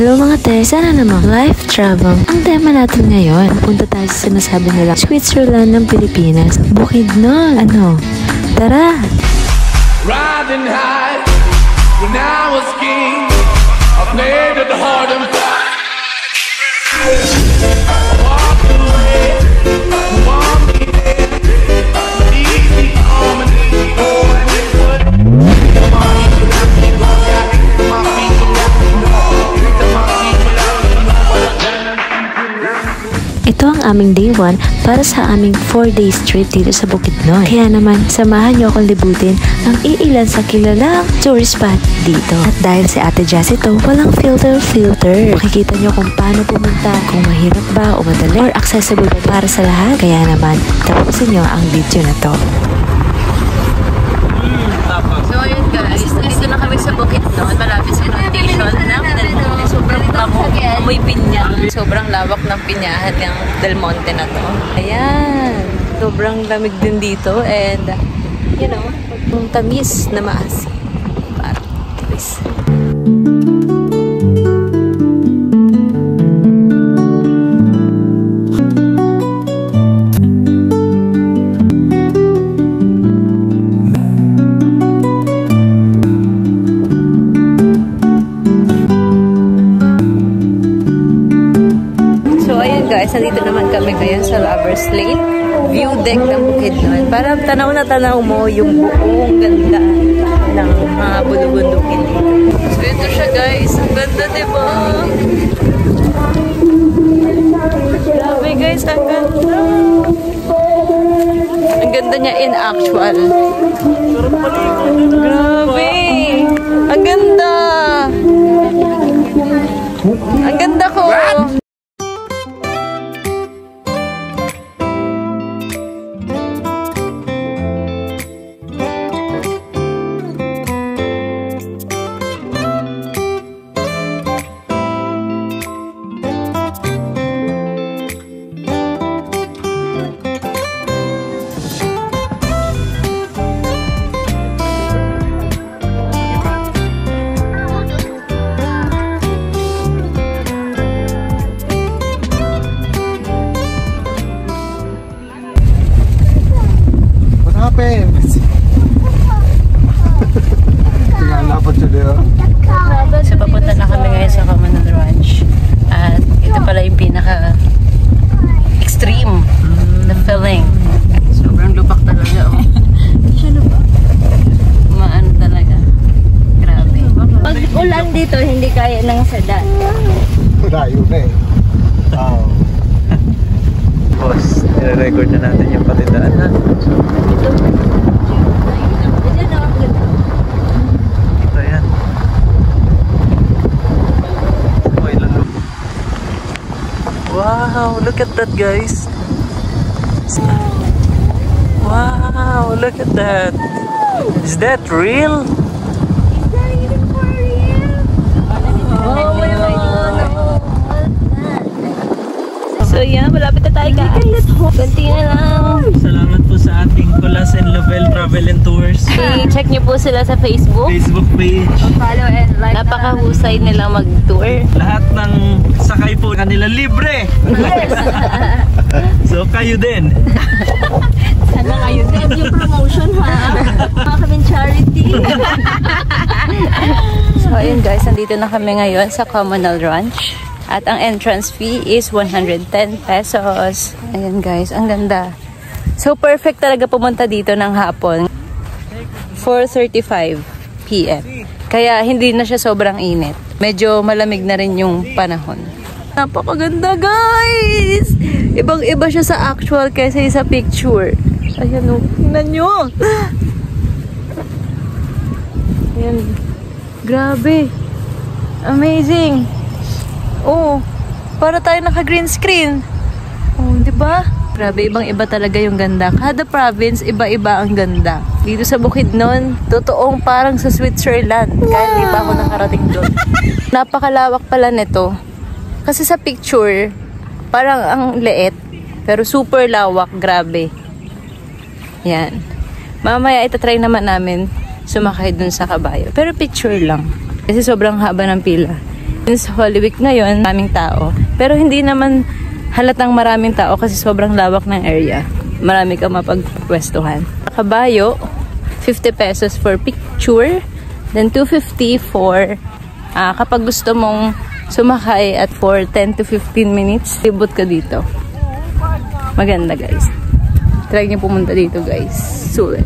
Hello mga te, sana naman life travel. Ang tema natin ngayon, punta tayo sa sinasabi nila Switzerland ng Pilipinas. Bukidnon. Ano? Tara! Riding high when I was king, I played at the heart and walk away, want me there, easy on and easy on and it would Ito ang aming day 1 para sa aming 4-day trip dito sa Bukidnon. Kaya naman, samahan niyo akong libutin ang iilan sa kilalang tourist spot dito. At dahil si Ate Jazz ito, walang filter. Makikita niyo kung paano pumunta, kung mahirap ba o madali, or accessible ba para sa lahat. Kaya naman, tapusin niyo ang video na to. So ayun guys, dito na kami sa Bukidnon, malapit sa inundation ng Del Monte. Sobrang bango, amoy pinya. Sobrang lawak ng pinyahan ng Del Monte na to. Ayan, sobrang lamig din dito and you know, yung tamis na maasim. Parang twist. Guys, nandito naman kami ngayon sa Lovers Lane view deck ng Bukidnon. Para tanaw na tanaw mo yung buong ganda ng mga bulubundukin dito. So ito siya guys, ang ganda diba? Grabe guys, ang ganda. Ang ganda niya in actual. Grabe! Ang ganda! Ang ganda ko! So papunta na kami ngayon sa Commonwealth Ranch at ito pala yung pinaka extreme na feeling. Sobrang lupak talaga siya lupak. Maano talaga. Grabe. Pag ulan dito, hindi kaya ng sedan. Layo na eh. Wow. Boss, nire-record na natin yung patindaan na. Ito yan. Wow, look at that guys. Wow, look at that. Is that real? Is that even for real? Oh my God. So yan, malapit na tayo guys. Kunti na lang. Salamat po sa ating Colas and Lovell Travel and Tours I-check niyo po sila sa Facebook page. Follow and like. Napakahusay nilang mag-tour. Lahat ng sakay po kanila libre. Yes. So kayo din. Sana ngayon din yung promotion ha. Mga kaming charity. So ayun guys, nandito na kami ngayon sa Commonwealth Ranch. At ang entrance fee is 110 pesos. Ayan guys, ang ganda. So perfect talaga pumunta dito ng hapon. 4:35 PM. Kaya hindi na siya sobrang init. Medyo malamig na rin yung panahon. Napakaganda guys! Ibang-iba siya sa actual kaysa sa picture. Ayan o, tingnan nyo! Ayan. Grabe! Amazing! Oh, para tayo naka-green screen. Oh, di ba? Grabe, ibang-iba talaga yung ganda. Kada province, iba-iba ang ganda. Dito sa Bukidnon, totoong parang sa Switzerland. Kahit di pa ako nakarating doon. Napakalawak pala nito. Kasi sa picture, parang ang liit. Pero super lawak, grabe. Yan. Mamaya itatry naman namin sumakay dun sa kabayo. Pero picture lang. Kasi sobrang haba ng pila. Since Holy Week ngayon, maraming tao. Pero hindi naman halatang maraming tao kasi sobrang lawak ng area. Marami kang mapagpwestuhan. Kabayo, 50 pesos for picture. Then 250 for kapag gusto mong sumakay at for 10 to 15 minutes, libot ka dito. Maganda guys. Try niyo pumunta dito guys. Sulit.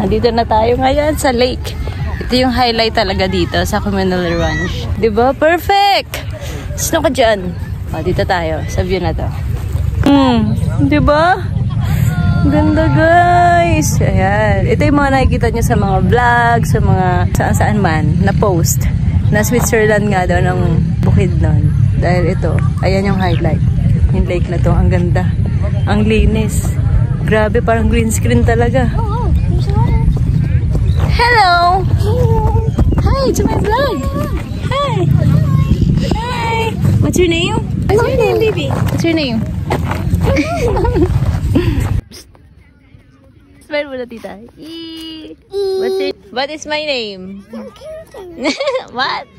Nandito na tayo ngayon sa lake. Ito yung highlight talaga dito sa communal ranch. Diba? Perfect! Sino ka dyan? O, dito tayo sa view na to. Diba? Ganda guys! Ayan. Ito yung mga nakikita nyo sa mga vlog, sa mga saan-saan man na post. Na Switzerland nga daw ng bukid nun. Dahil ito, ayan yung highlight. Yung lake na to, ang ganda. Ang linis. Grabe, parang green screen talaga. Hello! Hi, to my vlog! Hi! Hi! What's your name? What's your name, baby? What's your name? Smile muna, tita. What is my name? What?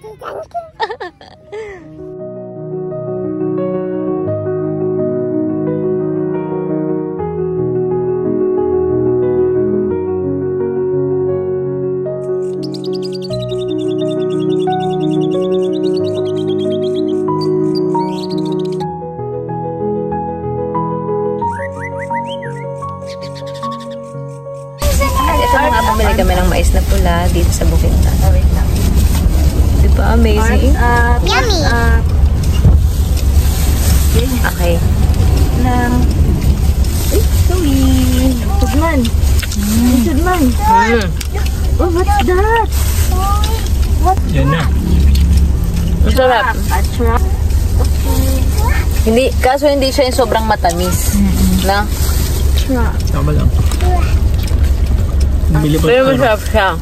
Bumili kami ng mais na pula dito sa bukid na. Wait lang. Diba? Amazing. Yummy! Okay. Ay, sorry. Sudman. Sudman. Oh, what's that? Yan na. Masarap. Attrap. Hindi, kaso hindi siya yung sobrang matamis. Na? Tama lang. Pero masarap siya.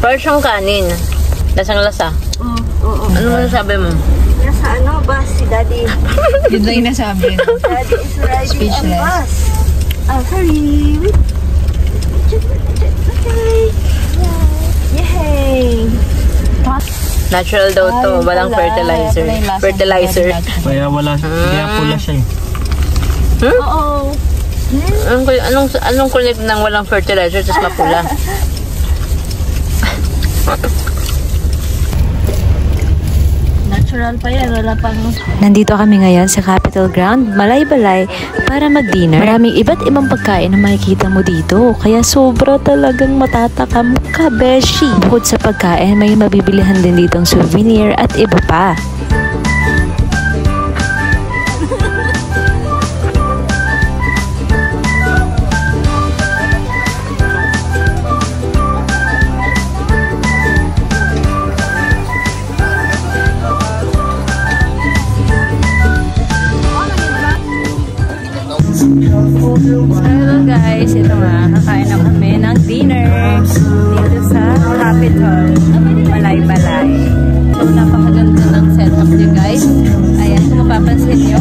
Parang siyang kanin. Lasang lasa. Ano masasabi mo? Nasa ano, bus si Daddy. Yun lang yung nasabi. Daddy is riding Speechless. on bus. Oh, sorry. Wait. Okay. Yay! Natural daw to. Walang fertilizer. Fertilizer. Kaya wala, kaya pula siya eh. Oo. Anong kulit ng walang fertilizer tapos mapula? Natural pa yan. Wala pang... Nandito kami ngayon sa Capitol Ground, Balay-Balay, para mag-dinner. Maraming iba't ibang pagkain na makikita mo dito, kaya sobra talagang matatakam ka, beshi. Bukod sa pagkain, may mabibilihan din ditong souvenir at iba pa. Hello guys, ito nga, kakain na kami ng dinner dito sa Capitol, Balay-Balay. So, napakaganda ng setup niyo guys. Ayan, kung mapapansin nyo.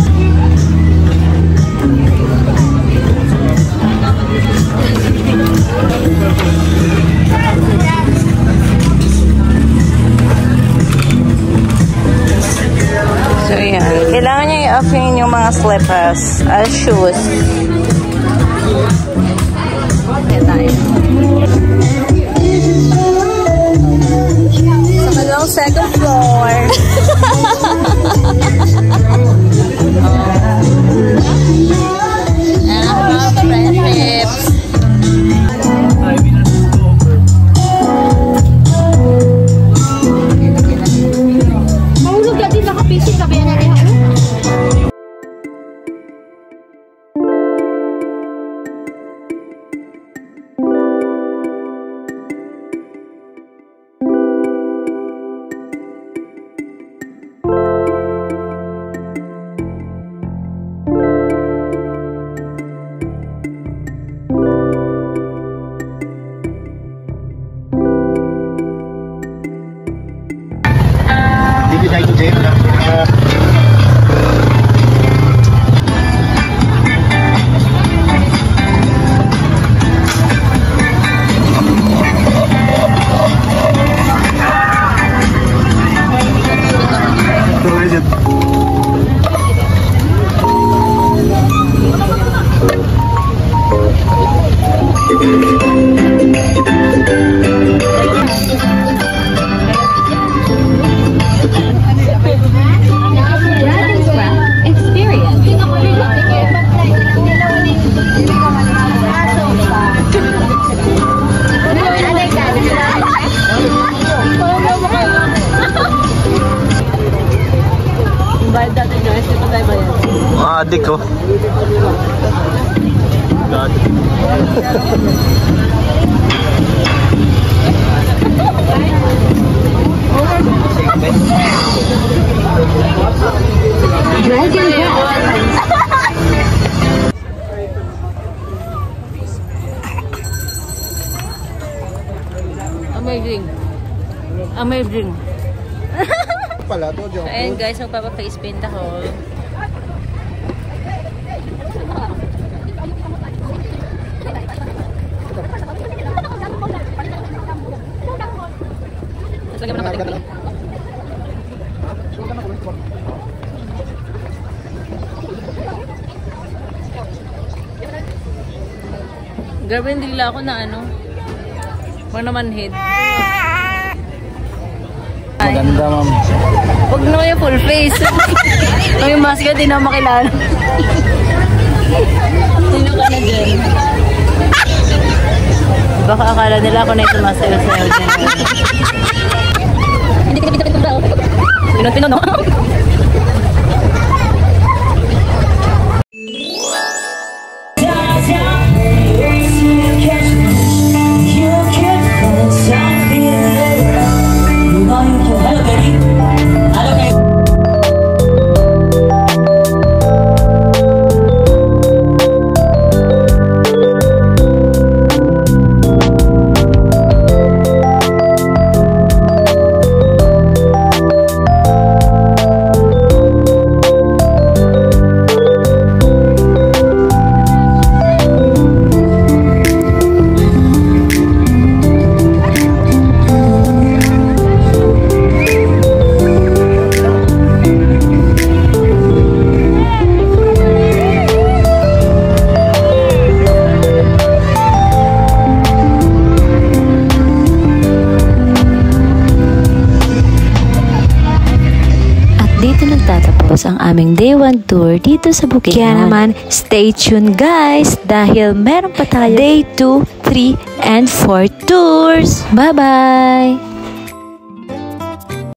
So, ayan. Kailangan nyo i-off yung mga slippers as shoes. Ayan tayo. Sa kalang second floor. Friendships. Mahulog yan din nakapising ka ba yan na rin? Adik ko. Amazing. Amazing. Pala to, joke. Ayan guys, magpapa-face paint ako. Lagyan mo ng balik. Grabe, hindi nila ako na ano. Wala naman head. Maganda, ma'am. Huwag na kayo full face. Kung yung mask ka, di na makilala. Sino ka na dyan? Baka akala nila ako na yung mask ka sa'yo dyan. Hindi ka pinapit ng tao. Pinot-pinot, no? Dito nagtatapos ang aming day 1 tour dito sa Bukidnon. Kaya naman, stay tuned guys dahil meron pa tayo day 2, 3, and 4 tours. Bye-bye!